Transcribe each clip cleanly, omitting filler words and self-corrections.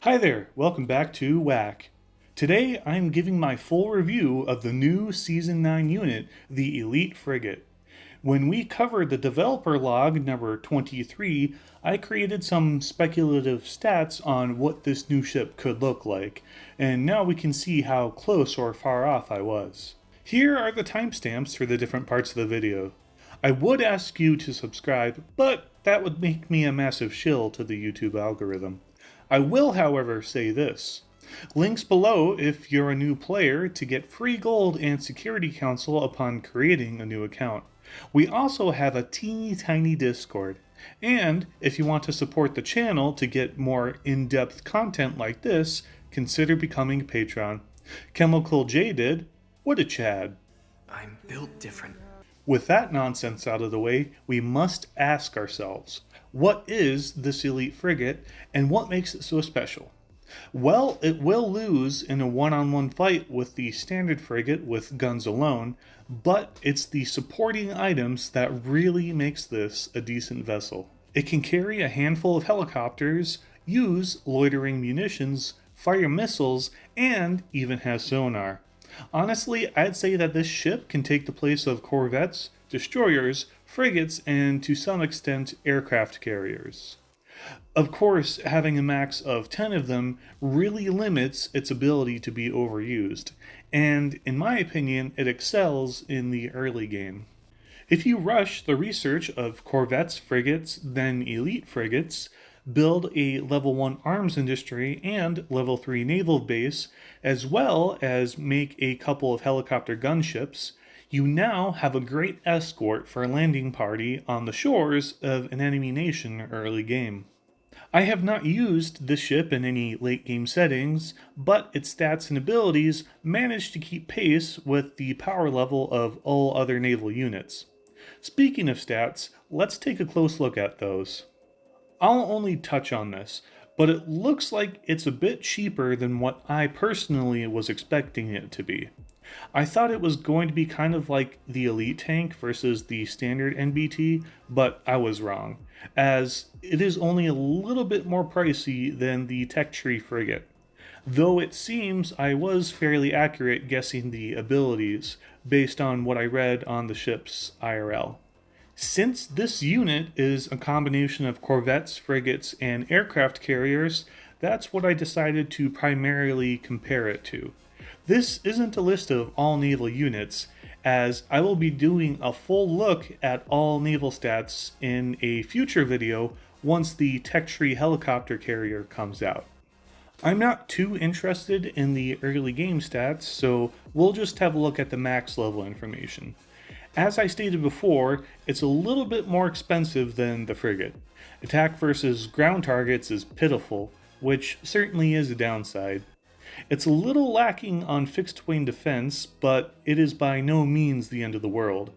Hi there, welcome back to WAC. Today I am giving my full review of the new Season 9 unit, the Elite Frigate. When we covered the developer log number 23, I created some speculative stats on what this new ship could look like, and now we can see how close or far off I was. Here are the timestamps for the different parts of the video. I would ask you to subscribe, but that would make me a massive shill to the YouTube algorithm. I will, however, say this. Links below if you're a new player to get free gold and security council upon creating a new account. We also have a teeny tiny Discord. And if you want to support the channel to get more in-depth content like this, consider becoming a patron. Chemical J did. What a Chad. I'm built different. With that nonsense out of the way, we must ask ourselves, what is this Elite Frigate, and what makes it so special? Well, it will lose in a one-on-one fight with the standard frigate with guns alone, but it's the supporting items that really makes this a decent vessel. It can carry a handful of helicopters, use loitering munitions, fire missiles, and even has sonar. Honestly, I'd say that this ship can take the place of corvettes, destroyers, frigates, and to some extent aircraft carriers. Of course, having a max of 10 of them really limits its ability to be overused, and in my opinion, it excels in the early game. If you rush the research of corvettes, frigates, then elite frigates, build a level 1 arms industry and level 3 naval base, as well as make a couple of helicopter gunships, you now have a great escort for a landing party on the shores of an enemy nation early game. I have not used this ship in any late game settings, but its stats and abilities manage to keep pace with the power level of all other naval units. Speaking of stats, let's take a close look at those. I'll only touch on this, but it looks like it's a bit cheaper than what I personally was expecting it to be. I thought it was going to be kind of like the Elite tank versus the standard NBT, but I was wrong, as it is only a little bit more pricey than the Tech Tree frigate. Though it seems I was fairly accurate guessing the abilities based on what I read on the ship's IRL. Since this unit is a combination of corvettes, frigates, and aircraft carriers, that's what I decided to primarily compare it to. This isn't a list of all naval units, as I will be doing a full look at all naval stats in a future video once the Tech Tree helicopter carrier comes out. I'm not too interested in the early game stats, so we'll just have a look at the max level information. As I stated before, it's a little bit more expensive than the frigate. Attack versus ground targets is pitiful, which certainly is a downside. It's a little lacking on fixed-wing defense, but it is by no means the end of the world.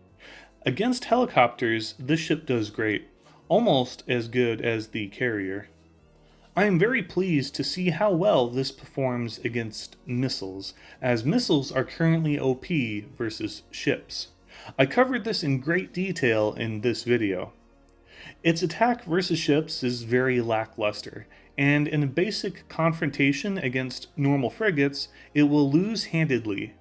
Against helicopters, this ship does great, almost as good as the carrier. I am very pleased to see how well this performs against missiles, as missiles are currently OP versus ships. I covered this in great detail in this video. Its attack versus ships is very lackluster, and in a basic confrontation against normal frigates, it will lose handedly.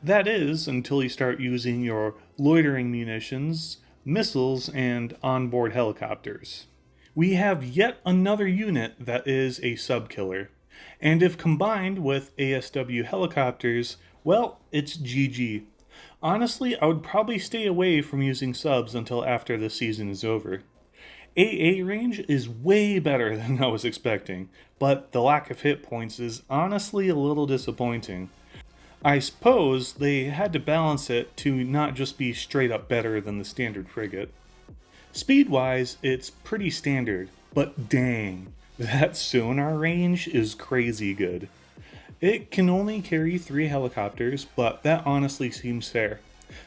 That is, until you start using your loitering munitions, missiles, and onboard helicopters. We have yet another unit that is a sub-killer, and if combined with ASW helicopters, well, it's GG. Honestly, I would probably stay away from using subs until after the season is over. AA range is way better than I was expecting, but the lack of hit points is honestly a little disappointing. I suppose they had to balance it to not just be straight up better than the standard frigate. Speed-wise, it's pretty standard, but dang, that sonar range is crazy good. It can only carry 3 helicopters, but that honestly seems fair.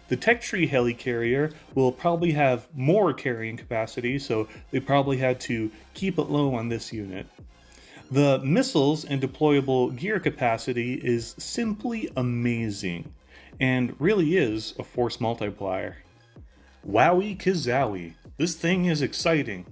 The Tech Tree helicarrier will probably have more carrying capacity, so they probably had to keep it low on this unit. The missiles and deployable gear capacity is simply amazing, and really is a force multiplier. Wowie kazowie, this thing is exciting.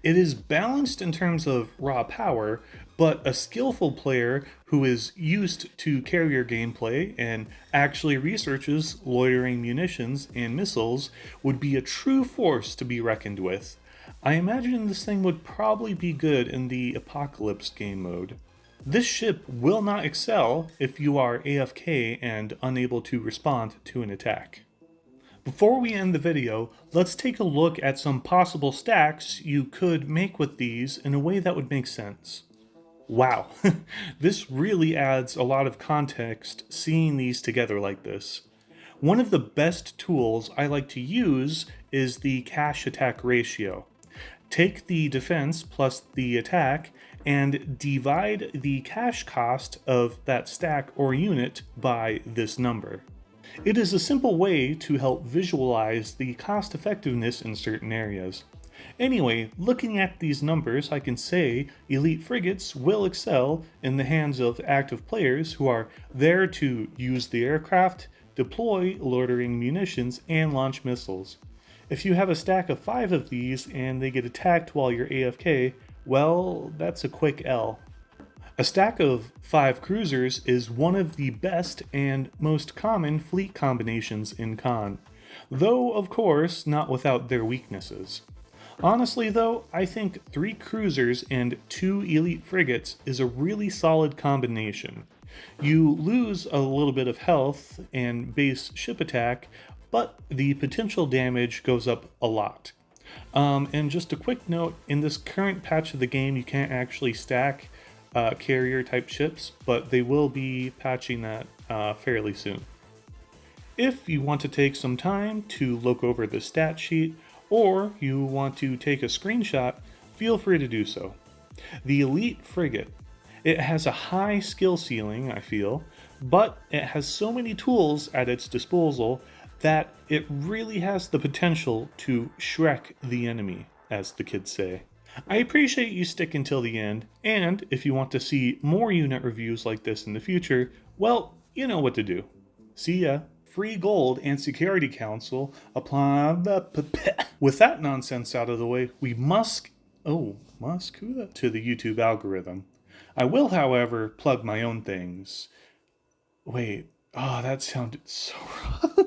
It is balanced in terms of raw power, But a skillful player who is used to carrier gameplay and actually researches loitering munitions and missiles would be a true force to be reckoned with. I imagine this thing would probably be good in the Apocalypse game mode. This ship will not excel if you are AFK and unable to respond to an attack. Before we end the video, let's take a look at some possible stacks you could make with these in a way that would make sense. Wow, this really adds a lot of context seeing these together like this. One of the best tools I like to use is the cash attack ratio. Take the defense plus the attack and divide the cash cost of that stack or unit by this number. It is a simple way to help visualize the cost effectiveness in certain areas. Anyway, looking at these numbers, I can say elite frigates will excel in the hands of active players who are there to use the aircraft, deploy loitering munitions, and launch missiles. If you have a stack of 5 of these and they get attacked while you're AFK, well, that's a quick L. A stack of 5 cruisers is one of the best and most common fleet combinations in Con, though of course not without their weaknesses. Honestly though, I think 3 cruisers and 2 elite frigates is a really solid combination. You lose a little bit of health and base ship attack, but the potential damage goes up a lot. And just a quick note, in this current patch of the game you can't actually stack carrier type ships, but they will be patching that fairly soon. If you want to take some time to look over the stat sheet, or you want to take a screenshot, feel free to do so. The Elite Frigate. It has a high skill ceiling, I feel, but it has so many tools at its disposal that it really has the potential to Shrek the enemy, as the kids say. I appreciate you sticking till the end, and if you want to see more unit reviews like this in the future, well, you know what to do. See ya. Free gold and security council apply. With that nonsense out of the way, we must to the YouTube algorithm. I will, however, plug my own things. Wait, that sounded so wrong.